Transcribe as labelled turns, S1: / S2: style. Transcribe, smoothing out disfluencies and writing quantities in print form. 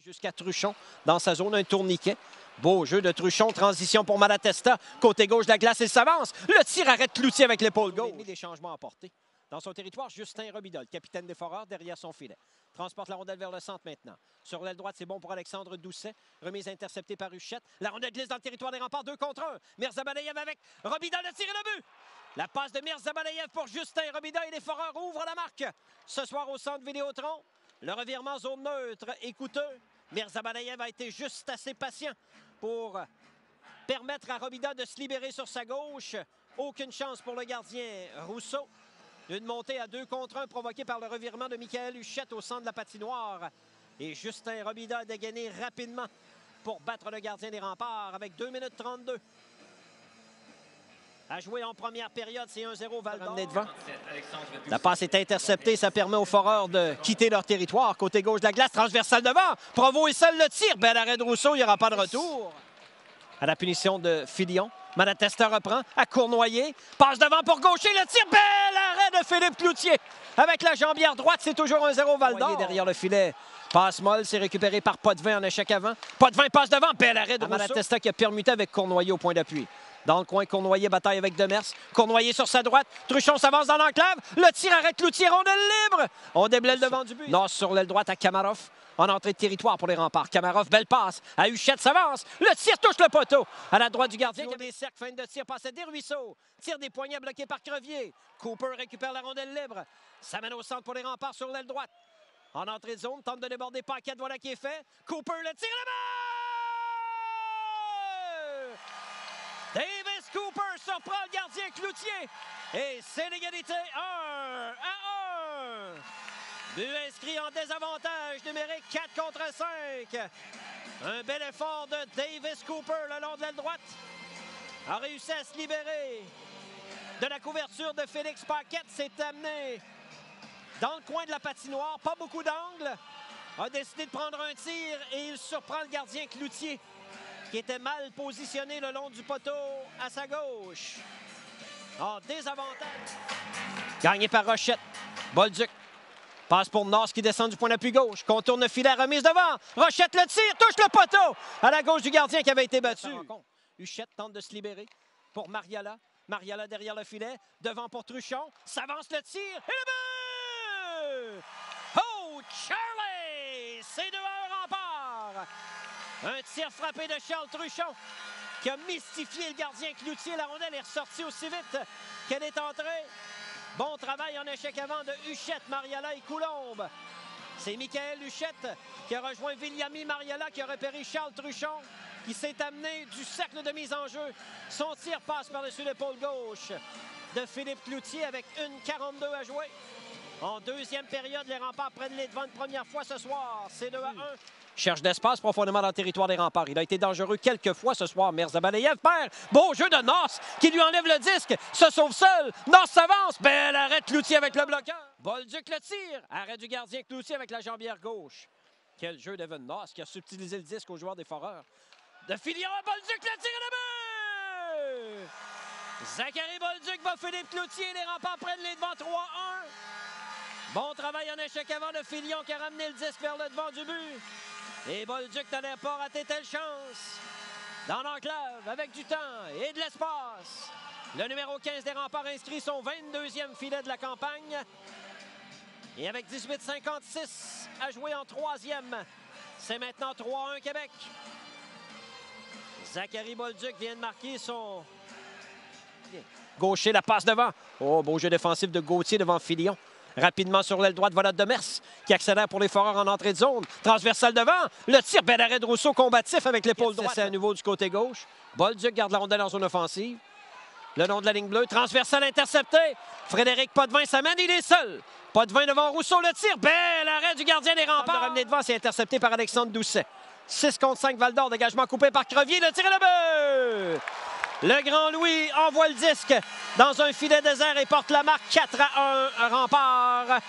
S1: Jusqu'à Truchon dans sa zone, un tourniquet. Beau jeu de Truchon, transition pour Malatesta. Côté gauche de la glace, il s'avance. Le tir arrête Cloutier avec l'épaule gauche. Des changements apportés. Dans son territoire, Justin Robidol, capitaine des Foreurs, derrière son filet. Transporte la rondelle vers le centre maintenant. Sur l'aile droite, c'est bon pour Alexandre Doucet. Remise interceptée par Huchette. La rondelle glisse dans le territoire des remparts, 2 contre 1. Mirzabalayev avec Robidol, le tir et le but. La passe de Mirzabalayev pour Justin Robidol et les Foreurs ouvrent la marque. Ce soir au centre Vidéotron, le revirement zone neutre est coûteux. Mirzabalayev a été juste assez patient pour permettre à Robidol de se libérer sur sa gauche. Aucune chance pour le gardien Rousseau. Une montée à 2 contre 1 provoquée par le revirement de Michael Huchette au centre de la patinoire. Et Justin Robidol a dégainé rapidement pour battre le gardien des remparts avec 2 minutes 32. À jouer en première période, c'est 1-0 Val-d'Or. Devant. La passe est interceptée, ça permet aux Foreurs de quitter leur territoire. Côté gauche de la glace, transversale devant. Provo est seul, le tir. Bel arrêt de Rousseau, il n'y aura pas de retour. À la punition de Filion. Malatesta reprend à Cournoyer. Passe devant pour gaucher, le tir. Bel arrêt de Philippe Cloutier. Avec la jambière droite, c'est toujours 1-0 Val-d'Or. Derrière le filet. Passe molle, c'est récupéré par Potvin en échec avant. Potvin passe devant, bel arrêt de Rousseau. Malatesta qui a permuté avec Cournoyer au point d'appui. Dans le coin, Cournoyer bataille avec Demers. Cournoyer sur sa droite. Truchon s'avance dans l'enclave. Le tir arrête Cloutier, rondelle libre. On déblaye devant du but. Nord sur l'aile droite à Kamarov. En entrée de territoire pour les remparts. Kamarov, belle passe. À Huchette s'avance. Le tir touche le poteau. À la droite du gardien. Des cercles, fin de tir, passe à Desruisseaux. Tire des poignets bloqués par Crevier. Cooper récupère la rondelle libre. Ça mène au centre pour les remparts sur l'aile droite. En entrée de zone, tente de déborder Paquette, voilà qui est fait. Cooper, le tir là-bas! Davis Cooper surprend le gardien Cloutier. Et c'est l'égalité 1-1. But inscrit en désavantage numérique 4 contre 5. Un bel effort de Davis Cooper le long de l'aile droite. A réussi à se libérer de la couverture de Félix Paquette. S'est amené dans le coin de la patinoire. Pas beaucoup d'angle. A décidé de prendre un tir et il surprend le gardien Cloutier qui était mal positionné le long du poteau à sa gauche. En désavantage. Gagné par Rochette. Bolduc. Passe pour North qui descend du point d'appui gauche. Contourne le filet, remise devant. Rochette le tire, touche le poteau. À la gauche du gardien qui avait été battu. Huchette tente de se libérer pour Mariala. Mariala derrière le filet. Devant pour Truchon. S'avance le tir. Et le but! Oh, Charlie! C'est 2-1 rempart. Un tir frappé de Charles Truchon qui a mystifié le gardien Cloutier. La rondelle est ressortie aussi vite qu'elle est entrée. Bon travail en échec avant de Huchette, Mariala et Coulombe. C'est Michael Huchette qui a rejoint Viliami Mariala qui a repéré Charles Truchon qui s'est amené du cercle de mise en jeu. Son tir passe par-dessus l'épaule gauche de Philippe Cloutier avec 1:42 à jouer. En deuxième période, les remparts prennent les devants une première fois ce soir. C'est 2-1. Cherche d'espace profondément dans le territoire des remparts. Il a été dangereux quelques fois ce soir. Mirzabalayev perd. Beau jeu de North qui lui enlève le disque. Se sauve seul. North s'avance. Bel arrêt de Cloutier avec le bloqueur. Bolduc le tire. Arrêt du gardien Cloutier avec la jambière gauche. Quel jeu d'Evan North qui a subtilisé le disque aux joueurs des Foreurs. De Filion à Bolduc le tire et le but! Zachary Bolduc bat Philippe Cloutier. Les remparts prennent les devants 3-1. Bon travail en échec avant de Filion qui a ramené le disque vers le devant du but. Et Bolduc n'allait pas rater telle chance. Dans l'enclave, avec du temps et de l'espace. Le numéro 15 des remparts inscrit son 22e filet de la campagne. Et avec 18,56 à jouer en 3e, c'est maintenant 3-1 Québec. Zachary Bolduc vient de marquer son gaucher, la passe devant. Oh, beau jeu défensif de Gauthier devant Filion. Rapidement sur l'aile droite, voilà Demers qui accélère pour les Foreurs en entrée de zone. Transversale devant, le tir, bel arrêt de Rousseau combatif avec l'épaule droite. C'est à nouveau du côté gauche. Bolduc garde la rondelle en zone offensive. Le long de la ligne bleue, transversale intercepté. Frédéric Potvin s'amène, il est seul. Potvin devant Rousseau, le tir, bel arrêt du gardien des remparts. Le ramener devant, c'est intercepté par Alexandre Doucet. 6 contre 5, Val-d'Or, dégagement coupé par Crevier, le tir et le but! Le Grand Louis envoie le disque dans un filet désert et porte la marque 4-1 rempart.